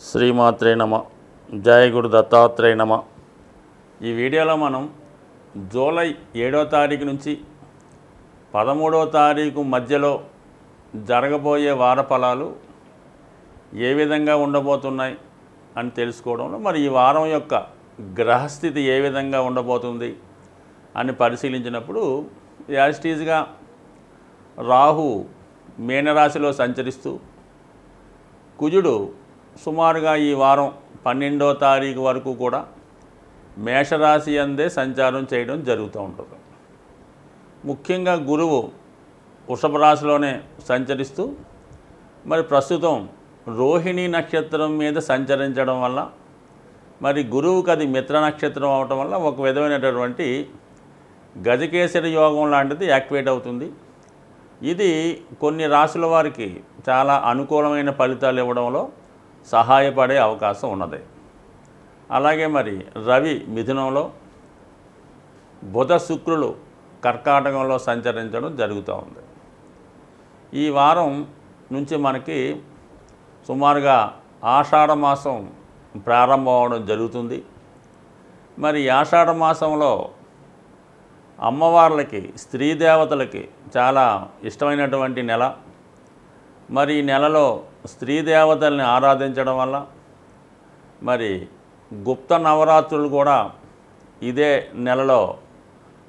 శ్రీమాత్రే నమ. జయ గురు దత్తాత్రేయ నమ. ఈ వీడియోలో మనం జూలై 7వ తారీఖు నుంచి 13వ తారీఖు మధ్యలో జరగబోయే వార ఫలాలు ఏ విధంగా ఉండబోతున్నాయి అని తెలుసుకోవడంలో మరి ఈ వారం యొక్క గ్రహస్థితి ఏ విధంగా ఉండబోతుంది అని పరిశీలించినప్పుడు యాజిటీజ్గా రాహు మీనరాశిలో సంచరిస్తూ కుజుడు సుమారుగా ఈ వారం 12వ తారీఖు వరకు కూడా మేషరాశి అందే సంచారం చేయడం జరుగుతూ ఉంటుంది. ముఖ్యంగా గురువు వృషభ రాశిలోనే సంచరిస్తూ మరి ప్రస్తుతం రోహిణి నక్షత్రం మీద సంచరించడం వల్ల మరి గురువుకి అది మిత్ర నక్షత్రం అవటం వల్ల ఒక విధమైనటువంటి గజకేసరి యోగం లాంటిది యాక్టివేట్ అవుతుంది. ఇది కొన్ని రాశుల వారికి చాలా అనుకూలమైన ఫలితాలు ఇవ్వడంలో సహాయపడే అవకాశం ఉన్నది. అలాగే మరి రవి మిథునంలో, బుధ శుక్రులు కర్కాటకంలో సంచరించడం జరుగుతూ ఉంది. ఈ వారం నుంచి మనకి సుమారుగా ఆషాఢ మాసం ప్రారంభం అవడం జరుగుతుంది. మరి ఆషాఢ మాసంలో అమ్మవార్లకి, స్త్రీ దేవతలకి చాలా ఇష్టమైనటువంటి నెల. మరి ఈ నెలలో స్త్రీ దేవతల్ని ఆరాధించడం వల్ల మరి గుప్త నవరాత్రులు కూడా ఇదే నెలలో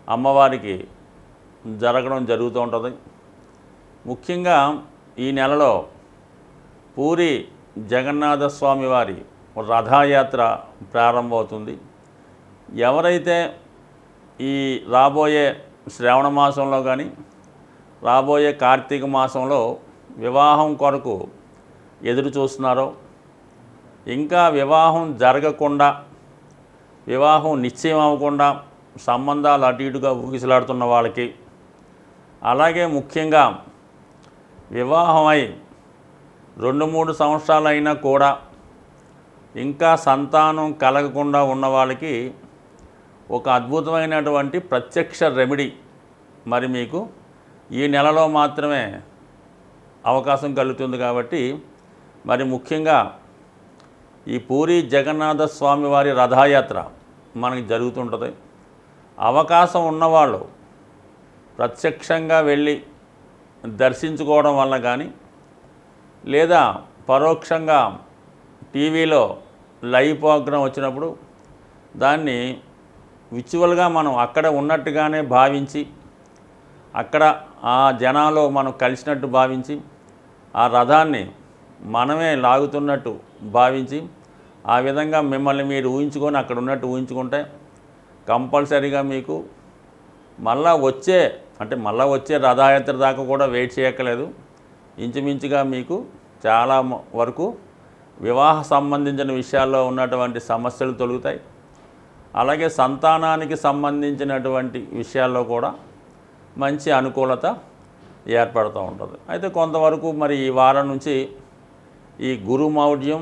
అమ్మవారికి జరగడం జరుగుతూ ఉంటుంది. ముఖ్యంగా ఈ నెలలో పూరి జగన్నాథ స్వామి వారి రథయాత్ర ప్రారంభమవుతుంది. ఎవరైతే ఈ రాబోయే శ్రావణ మాసంలో కానీ రాబోయే కార్తీక మాసంలో వివాహం కొరకు ఎదురు చూస్తున్నారో, ఇంకా వివాహం జరగకుండా, వివాహం నిశ్చయం అవ్వకుండా సంబంధాలు అటు ఇటుగా ఊగిసలాడుతున్న వాళ్ళకి, అలాగే ముఖ్యంగా వివాహమై 2-3 సంవత్సరాలైనా కూడా ఇంకా సంతానం కలగకుండా ఉన్న వాళ్ళకి ఒక అద్భుతమైనటువంటి ప్రత్యక్ష రెమెడీ మరి మీకు ఈ నెలలో మాత్రమే అవకాశం కలుగుతుంది. కాబట్టి మరి ముఖ్యంగా ఈ పూరి జగన్నాథ స్వామి వారి రథయాత్ర మనకి జరుగుతుంటుంది. అవకాశం ఉన్నవాళ్ళు ప్రత్యక్షంగా వెళ్ళి దర్శించుకోవడం వల్ల కానీ, లేదా పరోక్షంగా టీవీలో లైవ్ ప్రోగ్రాం వచ్చినప్పుడు దాన్ని విజువల్గా మనం అక్కడ ఉన్నట్టుగానే భావించి, అక్కడ ఆ జనాలు మనం కలిసినట్టు భావించి, ఆ రథాన్ని మనమే లాగుతున్నట్టు భావించి, ఆ విధంగా మిమ్మల్ని మీరు ఊహించుకొని అక్కడ ఉన్నట్టు ఊహించుకుంటే కంపల్సరీగా మీకు మళ్ళా వచ్చే రథయాత్ర దాకా కూడా వెయిట్ చేయక్కలేదు. ఇంచుమించుగా మీకు చాలా వరకు వివాహ సంబంధించిన విషయాల్లో ఉన్నటువంటి సమస్యలు తొలుగుతాయి. అలాగే సంతానానికి సంబంధించినటువంటి విషయాల్లో కూడా మంచి అనుకూలత ఏర్పడుతూ ఉంటుంది. అయితే కొంతవరకు మరి ఈ వారం నుంచి ఈ గురుమౌఢ్యం,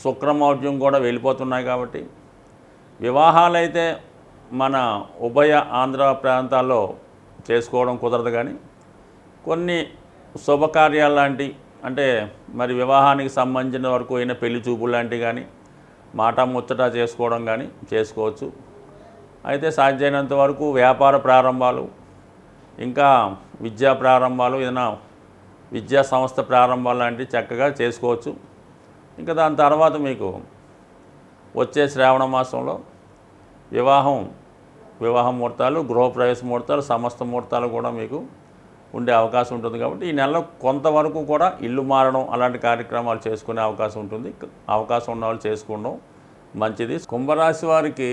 శుక్రమౌఢ్యం కూడా వెళ్ళిపోతున్నాయి. కాబట్టి వివాహాలైతే మన ఉభయ ఆంధ్ర ప్రాంతాల్లో చేసుకోవడం కుదరదు. కానీ కొన్ని శుభకార్యాలు లాంటి, అంటే మరి వివాహానికి సంబంధించిన వరకు అయిన పెళ్లి చూపులు లాంటివి కానీ, మాట ముచ్చట చేసుకోవడం కానీ చేసుకోవచ్చు. అయితే సాధ్యమైనంత వరకు వ్యాపార ప్రారంభాలు, ఇంకా విద్యా ప్రారంభాలు, ఏదైనా విద్యా సంస్థ ప్రారంభాలు లాంటివి చక్కగా చేసుకోవచ్చు. ఇంకా దాని తర్వాత మీకు వచ్చే శ్రావణ మాసంలో వివాహ ముహూర్తాలు, గృహప్రవేశ ముహూర్తాలు, సమస్త ముహూర్తాలు కూడా మీకు ఉండే అవకాశం ఉంటుంది. కాబట్టి ఈ నెలలో కొంతవరకు కూడా ఇల్లు మారడం అలాంటి కార్యక్రమాలు చేసుకునే అవకాశం ఉంటుంది. అవకాశం ఉన్న వాళ్ళు చేసుకోవడం మంచిది. కుంభరాశి వారికి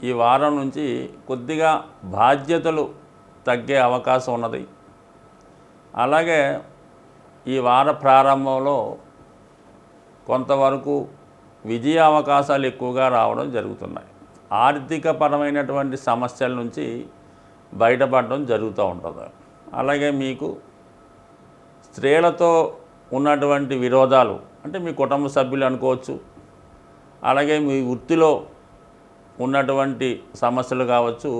ఈ వారం నుంచి కొద్దిగా బాధ్యతలు తగ్గే అవకాశం ఉన్నది. అలాగే ఈ వార ప్రారంభంలో కొంతవరకు విజయ అవకాశాలు ఎక్కువగా రావడం జరుగుతున్నాయి. ఆర్థిక పరమైనటువంటి సమస్యల నుంచి బయటపడడం జరుగుతూ ఉంటుంది. అలాగే మీకు స్త్రీలతో ఉన్నటువంటి విరోధాలు, అంటే మీ కుటుంబ సభ్యులు అనుకోవచ్చు, అలాగే మీ వృత్తిలో ఉన్నటువంటి సమస్యలు కావచ్చు,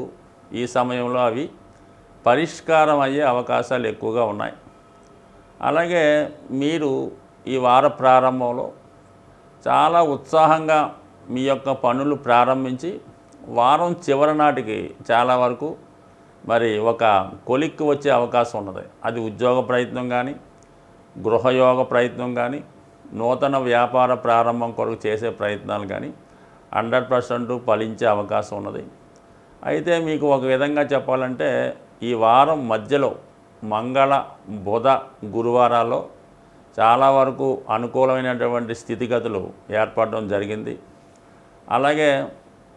ఈ సమయంలో అవి పరిష్కారం అయ్యే అవకాశాలు ఎక్కువగా ఉన్నాయి. అలాగే మీరు ఈ వార ప్రారంభంలో చాలా ఉత్సాహంగా మీ యొక్క పనులు ప్రారంభించి వారం చివరి నాటికి చాలా వరకు మరి ఒక కొలిక్కి వచ్చే అవకాశం ఉన్నది. అది ఉద్యోగ ప్రయత్నం కానీ, గృహయోగ ప్రయత్నం కానీ, నూతన వ్యాపార ప్రారంభం కొరకు చేసే ప్రయత్నాలు కానీ 100% ఫలించే అవకాశం ఉన్నది. అయితే మీకు ఒక విధంగా చెప్పాలంటే ఈ వారం మధ్యలో మంగళ, బుధ, గురువారాల్లో చాలా వరకు అనుకూలమైనటువంటి స్థితిగతులు ఏర్పడడం జరిగింది. అలాగే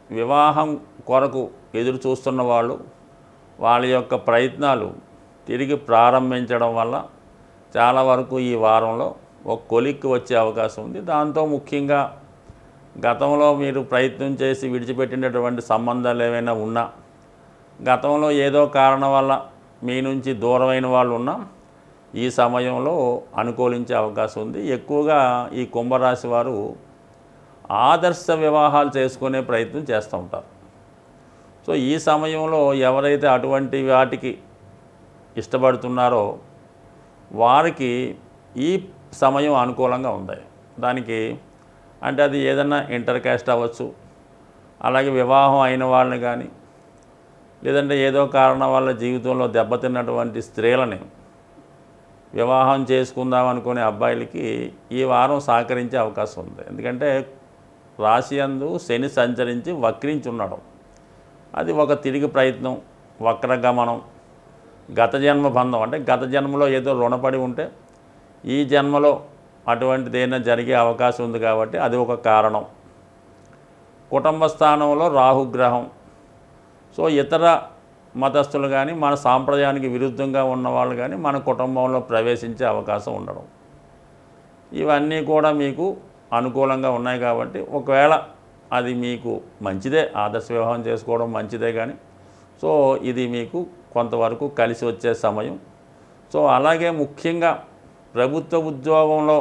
వివాహం కొరకు ఎదురు చూస్తున్న వాళ్ళు వాళ్ళ యొక్క ప్రయత్నాలు తిరిగి ప్రారంభించడం వల్ల చాలా వరకు ఈ వారంలో ఒక కొలిక్కి వచ్చే అవకాశం ఉంది. దాంతో ముఖ్యంగా గతంలో మీరు ప్రయత్నం చేసి విడిచిపెట్టినటువంటి సంబంధాలు ఏవైనా ఉన్నా, గతంలో ఏదో కారణం వల్ల మీ నుంచి దూరమైన వాళ్ళు ఉన్నా ఈ సమయంలో అనుకూలించే అవకాశం ఉంది. ఎక్కువగా ఈ కుంభరాశి వారు ఆదర్శ వివాహాలు చేసుకునే ప్రయత్నం చేస్తూ ఉంటారు. సో ఈ సమయంలో ఎవరైతే అటువంటి వాటికి ఇష్టపడుతున్నారో వారికి ఈ సమయం అనుకూలంగా ఉంది. దానికి అంటే అది ఏదన్నా ఇంటర్ కాస్ట్ అవ్వచ్చు, అలాగే వివాహం అయిన వాళ్ళని కానీ, లేదంటే ఏదో కారణం వల్ల జీవితంలో దెబ్బతిన్నటువంటి స్త్రీలని వివాహం చేసుకుందాం అనుకునే అబ్బాయిలకి ఈ వారం సహకరించే అవకాశం ఉంది. ఎందుకంటే రాశి యందు శని సంచరించి వక్రించి ఉండడం, అది ఒక తిరిగి ప్రయత్నం, వక్రగమనం, గత జన్మ బంధం. అంటే గత జన్మలో ఏదో రుణపడి ఉంటే ఈ జన్మలో అటువంటిది ఏదైనా జరిగే అవకాశం ఉంది కాబట్టి అది ఒక కారణం. కుటుంబ స్థానంలో రాహుగ్రహం. సో ఇతర మతస్థులు కానీ, మన సాంప్రదాయానికి విరుద్ధంగా ఉన్నవాళ్ళు కానీ మన కుటుంబంలో ప్రవేశించే అవకాశం ఉండడం, ఇవన్నీ కూడా మీకు అనుకూలంగా ఉన్నాయి. కాబట్టి ఒకవేళ అది మీకు మంచిదే, ఆదర్శ వివాహం చేసుకోవడం మంచిదే. కానీ సో ఇది మీకు కొంతవరకు కలిసి వచ్చే సమయం. సో అలాగే ముఖ్యంగా ప్రభుత్వ ఉద్యోగంలో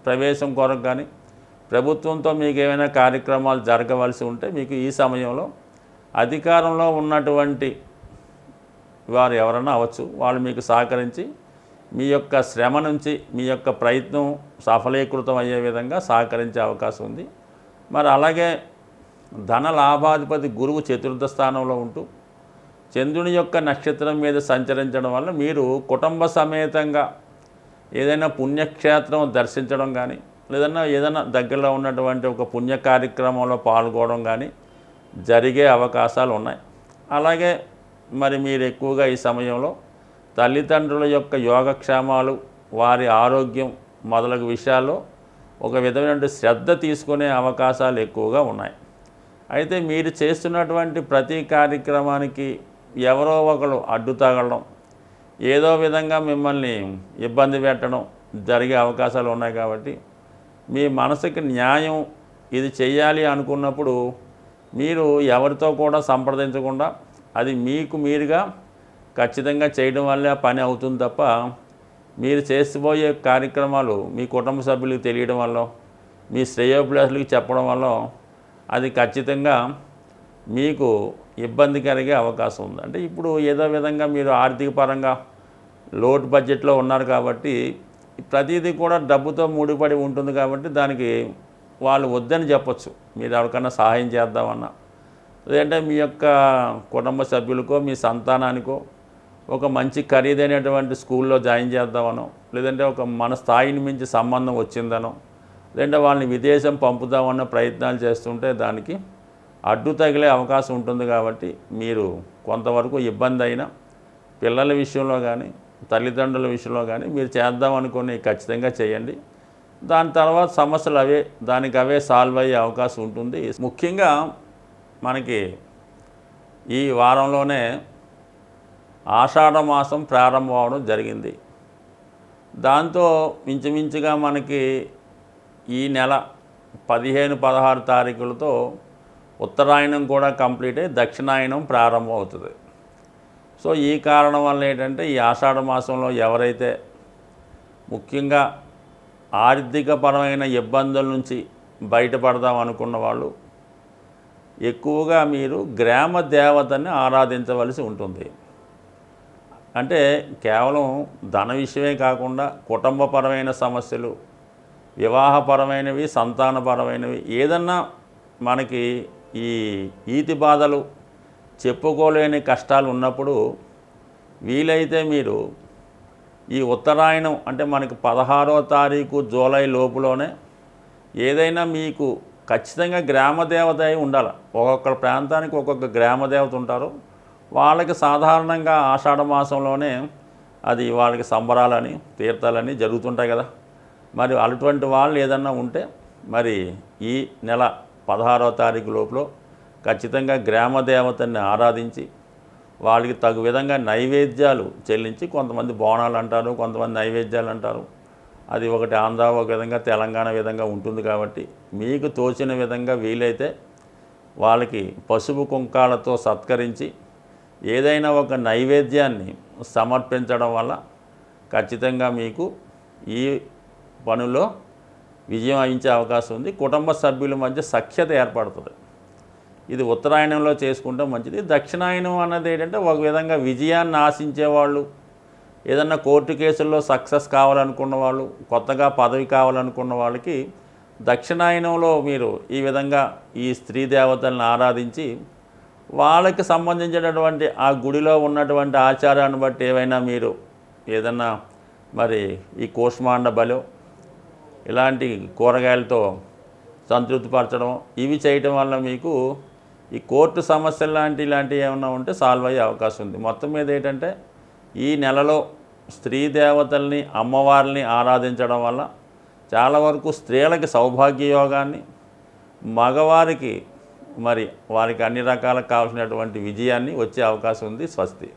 ప్రవేశం కొరకు కానీ, ప్రభుత్వంతో మీకు ఏమైనా కార్యక్రమాలు జరగవలసి ఉంటే మీకు ఈ సమయంలో అధికారంలో ఉన్నటువంటి వారు ఎవరైనా అవ్వచ్చు, వాళ్ళు మీకు సహకరించి మీ యొక్క శ్రమ నుంచి మీ యొక్క ప్రయత్నం సఫలీకృతం అయ్యే విధంగా సహకరించే అవకాశం ఉంది. మరి అలాగే ధన లాభాధిపతి గురువు చతుర్థ స్థానంలో ఉంటూ చంద్రుని యొక్క నక్షత్రం మీద సంచరించడం వల్ల మీరు కుటుంబ సమేతంగా ఏదైనా పుణ్యక్షేత్రం దర్శించడం కానీ, ఏదైనా దగ్గరలో ఉన్నటువంటి ఒక పుణ్య కార్యక్రమంలో పాల్గొనడం కానీ జరిగే అవకాశాలు ఉన్నాయి. అలాగే మరి మీరు ఎక్కువగా ఈ సమయంలో తల్లిదండ్రుల యొక్క యోగక్షేమాలు, వారి ఆరోగ్యం మొదలగు విషయాల్లో ఒక విధమైన శ్రద్ధ తీసుకునే అవకాశాలు ఎక్కువగా ఉన్నాయి. అయితే మీరు చేస్తున్నటువంటి ప్రతి కార్యక్రమానికి ఎవరో ఒకరు అడ్డు తగలడం, ఏదో విధంగా మిమ్మల్ని ఇబ్బంది పెట్టడం జరిగే అవకాశాలు ఉన్నాయి. కాబట్టి మీ మనసుకి న్యాయం ఇది చెయ్యాలి అనుకున్నప్పుడు మీరు ఎవరితో కూడా సంప్రదించకుండా అది మీకు మీరుగా ఖచ్చితంగా చేయడం వల్లే ఆ పని అవుతుంది తప్ప, మీరు చేసిపోయే కార్యక్రమాలు మీ కుటుంబ సభ్యులకు తెలియడం వల్ల, మీ శ్రేయోభిలాషులకు చెప్పడం వల్ల అది ఖచ్చితంగా మీకు ఇబ్బంది కలిగే అవకాశం ఉంది. అంటే ఇప్పుడు ఏదో విధంగా మీరు ఆర్థిక పరంగా లోటు బడ్జెట్లో ఉన్నారు కాబట్టి ప్రతిదీ కూడా డబ్బుతో ముడిపడి ఉంటుంది. కాబట్టి దానికి వాళ్ళు వద్దని చెప్పచ్చు. మీరు ఎవరికన్నా సహాయం చేద్దామన్నా, లేదంటే మీ యొక్క కుటుంబ సభ్యులకో మీ సంతానానికో ఒక మంచి ఖరీదైనటువంటి స్కూల్లో జాయిన్ చేద్దామనో, లేదంటే ఒక మన స్థాయిని మించి సంబంధం వచ్చిందనో, లేదంటే వాళ్ళని విదేశం పంపుదామన్న ప్రయత్నాలు చేస్తుంటే దానికి అడ్డు తగిలే అవకాశం ఉంటుంది. కాబట్టి మీరు కొంతవరకు ఇబ్బంది అయినా పిల్లల విషయంలో కానీ, తల్లిదండ్రుల విషయంలో కానీ మీరు చేద్దామనుకొని ఖచ్చితంగా చేయండి. దాని తర్వాత సమస్యలు దానికి అవే సాల్వ్ అయ్యే అవకాశం ఉంటుంది. ముఖ్యంగా మనకి ఈ వారంలోనే ఆషాఢ మాసం ప్రారంభం అవడం జరిగింది. దాంతో ఇంచుమించుగా మనకి ఈ నెల 15-16 తారీఖులతో ఉత్తరాయణం కూడా కంప్లీట్ అయ్యి దక్షిణాయనం ప్రారంభం అవుతుంది. సో ఈ కారణం వల్ల ఏంటంటే ఈ ఆషాఢ మాసంలో ఎవరైతే ముఖ్యంగా ఆర్థికపరమైన ఇబ్బందుల నుంచి బయటపడదాం అనుకున్న వాళ్ళు ఎక్కువగా మీరు గ్రామ దేవతని ఆరాధించవలసి ఉంటుంది. అంటే కేవలం ధన విషయమే కాకుండా కుటుంబపరమైన సమస్యలు, వివాహపరమైనవి, సంతానపరమైనవి ఏదన్నా మనకి ఈ ఈతి బాధలు చెప్పుకోలేని కష్టాలు ఉన్నప్పుడు వీలైతే మీరు ఈ ఉత్తరాయణం అంటే మనకి 16వ తారీఖు జూలై లోపులోనే ఏదైనా మీకు ఖచ్చితంగా గ్రామదేవత అయి ఉండాలి. ఒక్కొక్క ప్రాంతానికి ఒక్కొక్క గ్రామదేవత ఉంటారు. వాళ్ళకి సాధారణంగా ఆషాఢ మాసంలోనే అది వాళ్ళకి సంబరాలని తీర్థాలని జరుగుతుంటాయి కదా. మరి అటువంటి వాళ్ళు ఏదన్నా ఉంటే మరి ఈ నెల 16వ తారీఖు లోపల ఖచ్చితంగా గ్రామదేవతని ఆరాధించి వాళ్ళకి తగు విధంగా నైవేద్యాలు చెల్లించి, కొంతమంది బోనాలు అంటారు, కొంతమంది నైవేద్యాలు అంటారు. అది ఒకటి ఆంధ్ర ఒక విధంగా, తెలంగాణ విధంగా ఉంటుంది. కాబట్టి మీకు తోచిన విధంగా వీలైతే వాళ్ళకి పసుపు కుంకాలతో సత్కరించి ఏదైనా ఒక నైవేద్యాన్ని సమర్పించడం వల్ల ఖచ్చితంగా మీకు ఈ పనుల్లో విజయం వహించే అవకాశం ఉంది. కుటుంబ సభ్యుల మధ్య సఖ్యత ఏర్పడుతుంది. ఇది ఉత్తరాయణంలో చేసుకుంటే మంచిది. దక్షిణాయనం అన్నది ఏంటంటే ఒక విధంగా విజయాన్ని ఆశించేవాళ్ళు, ఏదన్నా కోర్టు కేసుల్లో సక్సెస్ కావాలనుకున్న వాళ్ళు, కొత్తగా పదవి కావాలనుకున్న వాళ్ళకి దక్షిణాయనంలో మీరు ఈ విధంగా ఈ స్త్రీ దేవతలను ఆరాధించి వాళ్ళకి సంబంధించినటువంటి ఆ గుడిలో ఉన్నటువంటి ఆచారాన్ని బట్టి ఏవైనా మీరు ఏదన్నా మరి ఈ కూష్మాండ బలో ఇలాంటి కూరగాయలతో సంతృప్తిపరచడం ఇవి చేయటం వల్ల మీకు ఈ కోర్టు సమస్యలు ఇలాంటివి ఏమైనా ఉంటే సాల్వ్ అయ్యే అవకాశం ఉంది. మొత్తం మీద ఏంటంటే ఈ నెలలో స్త్రీ దేవతల్ని, అమ్మవారిని ఆరాధించడం వల్ల చాలా వరకు స్త్రీలకి సౌభాగ్య యోగాన్ని, మగవారికి మరి వారికి అన్ని రకాలకు కావాల్సినటువంటి విజయాన్ని వచ్చే అవకాశం ఉంది. స్వస్తి.